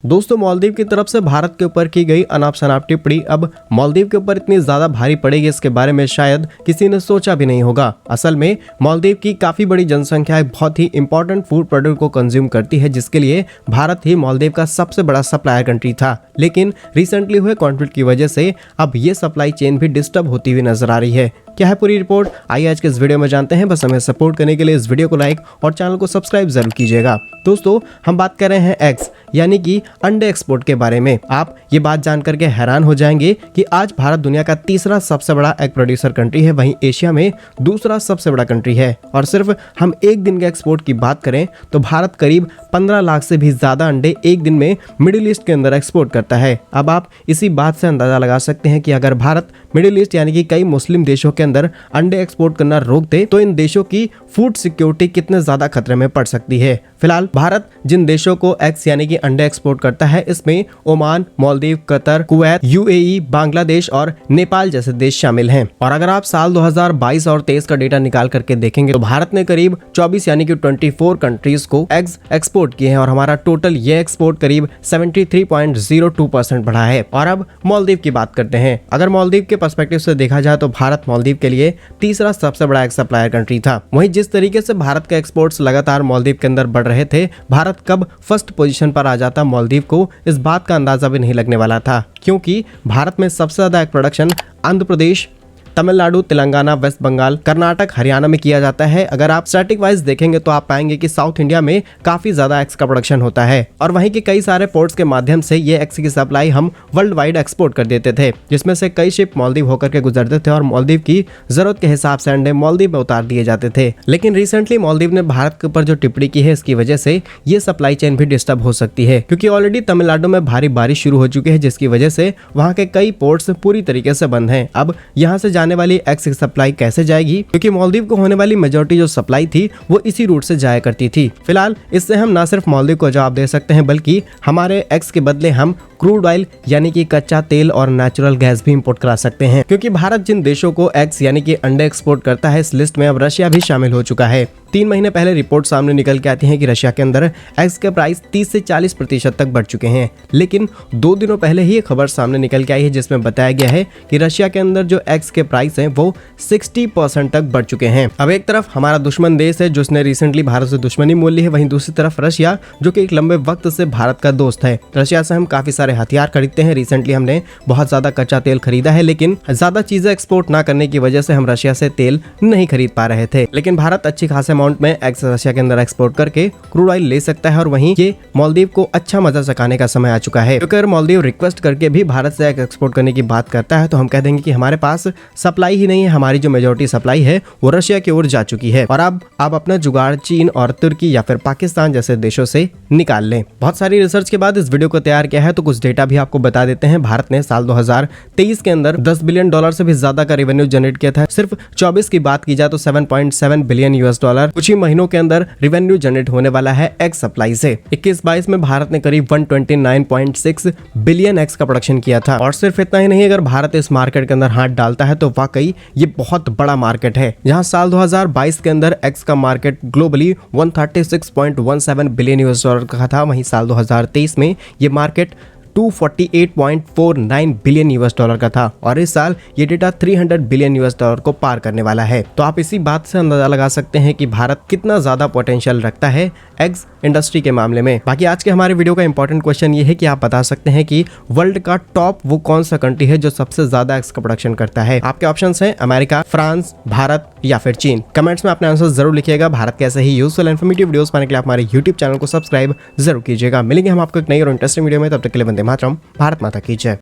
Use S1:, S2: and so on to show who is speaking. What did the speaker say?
S1: दोस्तों मालदीव की तरफ से भारत के ऊपर की गई अनाप शनाप टिप्पणी अब मालदीव के ऊपर इतनी ज्यादा भारी पड़ेगी इसके बारे में शायद किसी ने सोचा भी नहीं होगा। असल में मालदीव की काफी बड़ी जनसंख्या एक बहुत ही इंपॉर्टेंट फूड प्रोडक्ट को कंज्यूम करती है, जिसके लिए भारत ही मालदीव का सबसे बड़ा सप्लायर कंट्री था। लेकिन रिसेंटली हुए कॉन्फ्लिक्ट की वजह से अब ये सप्लाई चेन भी डिस्टर्ब होती हुई नजर आ रही है। क्या है पूरी रिपोर्ट, आइए आज के इस वीडियो में जानते हैं। बस हमें सपोर्ट करने के लिए इस वीडियो को लाइक और चैनल को सब्सक्राइब जरूर कीजिएगा। दोस्तों हम बात कर रहे हैं एग्स यानी कि अंडे एक्सपोर्ट के बारे में। आप ये बात जान करके हैरान हो जाएंगे कि आज भारत दुनिया का तीसरा सबसे बड़ा एग प्रोड्यूसर कंट्री है, वहीं एशिया में दूसरा सबसे बड़ा कंट्री है। और सिर्फ हम एक दिन के एक्सपोर्ट की बात करें तो भारत करीब 15 लाख से भी ज्यादा अंडे एक दिन में मिडिल ईस्ट के अंदर एक्सपोर्ट करता है। अब आप इसी बात से अंदाजा लगा सकते हैं कि अगर भारत मिडिल ईस्ट यानी कि कई मुस्लिम देशों के अंदर अंडे एक्सपोर्ट करना रोक दे तो इन देशों की फूड सिक्योरिटी कितने ज्यादा खतरे में पड़ सकती है। फिलहाल भारत जिन देशों को एग्स यानी कि अंडे एक्सपोर्ट करता है इसमें Oman, Maldives, Qatar, Kuwait, UAE, Bangladesh और नेपाल जैसे देश शामिल हैं। और अगर आप साल 2022 और 23 का डेटा निकाल करके देखेंगे तो भारत ने करीब 24 यानी कि 24 कंट्रीज को एग्स एक्सपोर्ट किए हैं और हमारा टोटल ये एक्सपोर्ट करीब 73.02% बढ़ा है। और अब मालदीव की बात करते हैं। अगर मालदीव के पर्सपेक्टिव से देखा जाए तो भारत मालदीव के लिए तीसरा सबसे बड़ा एग सप्लायर कंट्री था। वहीं जिस तरीके से भारत के एक्सपोर्ट्स लगातार मालदीव के अंदर बढ़ रहे थे, भारत कब फर्स्ट पोजीशन पर आ जाता मालदीव को इस बात का अंदाजा भी नहीं लगने वाला था, क्योंकि भारत में सबसे ज्यादा egg production Andhra Pradesh, Tamil Nadu, Telangana, waste Bengal, Karnataka, Haryana में किया जाता है। अगर आप स्टैटिक वाइज देखेंगे तो आप पाएंगे कि साउथ इंडिया में काफी ज्यादा एग्स का प्रोडक्शन होता है और वहीं के कई सारे पोर्ट्स के माध्यम से ये एग्स की सप्लाई हम वर्ल्ड वाइड एक्सपोर्ट कर देते थे, जिसमें से कई शिप मालदीव होकर के गुजरते थे और मालदीव की जरूरत के हिसाब से अंडे मालदीव में उतार दिए जाते थे। लेकिन रिसेंटली मालदीव ने भारत के ऊपर जो टिप्पणी की है इसकी वजह से ये सप्लाई चेन भी डिस्टर्ब हो सकती है, क्योंकि ऑलरेडी तमिलनाडु में भारी बारिश शुरू हो चुकी है, जिसकी वजह से वहाँ के कई पोर्ट्स पूरी तरीके से बंद हैं। अब यहाँ से जाने वाली एग्स सप्लाई कैसे जाएगी, क्योंकि मालदीव को होने वाली मेजॉरिटी जो सप्लाई थी वो इसी रूट से जाया करती थी। फिलहाल इससे हम ना सिर्फ मालदीव को जवाब दे सकते हैं बल्कि हमारे एग्स के बदले हम क्रूड ऑयल यानी कि कच्चा तेल और नेचुरल गैस भी इंपोर्ट करा सकते हैं, क्योंकि भारत जिन देशों को एग्स यानी कि अंडे एक्सपोर्ट करता है इस लिस्ट में अब रशिया भी शामिल हो चुका है। 3 महीने पहले रिपोर्ट सामने निकल के आती है कि रशिया के अंदर एग्स के प्राइस 30 से 40% तक बढ़ चुके हैं। लेकिन 2 दिनों पहले ही एक खबर सामने निकल के आई है जिसमें बताया गया है कि रशिया के अंदर जो एग्स के प्राइस हैं वो 60% तक बढ़ चुके हैं। अब एक तरफ हमारा दुश्मन देश है जिसने रिसेंटली भारत से दुश्मनी मोल ली है, वहीं दूसरी तरफ रशिया जो कि एक लंबे वक्त से भारत का दोस्त है। रशिया से हम काफी सारे हथियार खरीदते हैं। रिसेंटली हमने बहुत ज्यादा कच्चा तेल खरीदा है, लेकिन ज्यादा चीजें एक्सपोर्ट ना करने की वजह से हम रशिया से तेल नहीं खरीद पा रहे थे। लेकिन भारत अच्छी खासे अमाउंट में एग्स रशिया के अंदर एक्सपोर्ट करके क्रूड ऑयल ले सकता है और वहीं ये मालदीव को अच्छा मजा चखाने का समय आ चुका है। अगर मालदीव रिक्वेस्ट करके भी भारत से एग एक्सपोर्ट करने की बात करता है तो हम कह देंगे कि हमारे पास सप्लाई ही नहीं है, हमारी जो मेजॉरिटी सप्लाई है वो रशिया की ओर जा चुकी है और अब आप अपना जुगाड़ चीन और तुर्की या फिर पाकिस्तान जैसे देशों से निकाल लें। बहुत सारी रिसर्च के बाद इस वीडियो को तैयार किया है, तो कुछ डेटा भी आपको बता देते हैं। भारत ने साल 2023 के अंदर $10 बिलियन से भी ज्यादा का रेवेन्यू जनरेट किया था। सिर्फ 24 की बात की जाए तो $7.7 बिलियन कुछ ही महीनों के अंदर रेवेन्यू जनरेट होने वाला है एग सप्लाई से। 21-22 में भारत ने करीब 129.6 बिलियन एग्स का प्रोडक्शन किया था। और सिर्फ इतना ही नहीं, अगर भारत इस मार्केट के अंदर हाथ डालता है तो वाकई ये बहुत बड़ा मार्केट है, जहां साल 2022 के अंदर एग्स का मार्केट ग्लोबली 136.17 बिलियन का था। वहीं साल 2023 में ये मार्केट 248.49 बिलियन का था और इस साल ये डेटा 300 बिलियन को पार करने वाला है। तो आप इसी बात से अंदाजा लगा सकते हैं कि भारत कितना ज्यादा पोटेंशियल रखता है एग्स इंडस्ट्री के मामले में। बाकी आज के हमारे वीडियो का इंपॉर्टेंट क्वेश्चन ये है कि आप बता सकते हैं कि वर्ल्ड का टॉप वो कौन सा कंट्री है जो सबसे ज्यादा एग्स का प्रोडक्शन करता है। आपके ऑप्शंस हैं अमेरिका, फ्रांस, भारत या फिर चीन। कमेंट्स में अपने आंसर जरूर लिखिएगा। भारत के ऐसे ही यूजफुल इन्फॉर्मेटिव वीडियोस पाने के लिए आप हमारे यूट्यूब चैनल को सब्सक्राइब जरूर कीजिएगा। मिलेंगे हम आपको एक नई और इंटरेस्टिंग वीडियो में, तब तक के लिए वंदे मातरम, भारत माता की जय।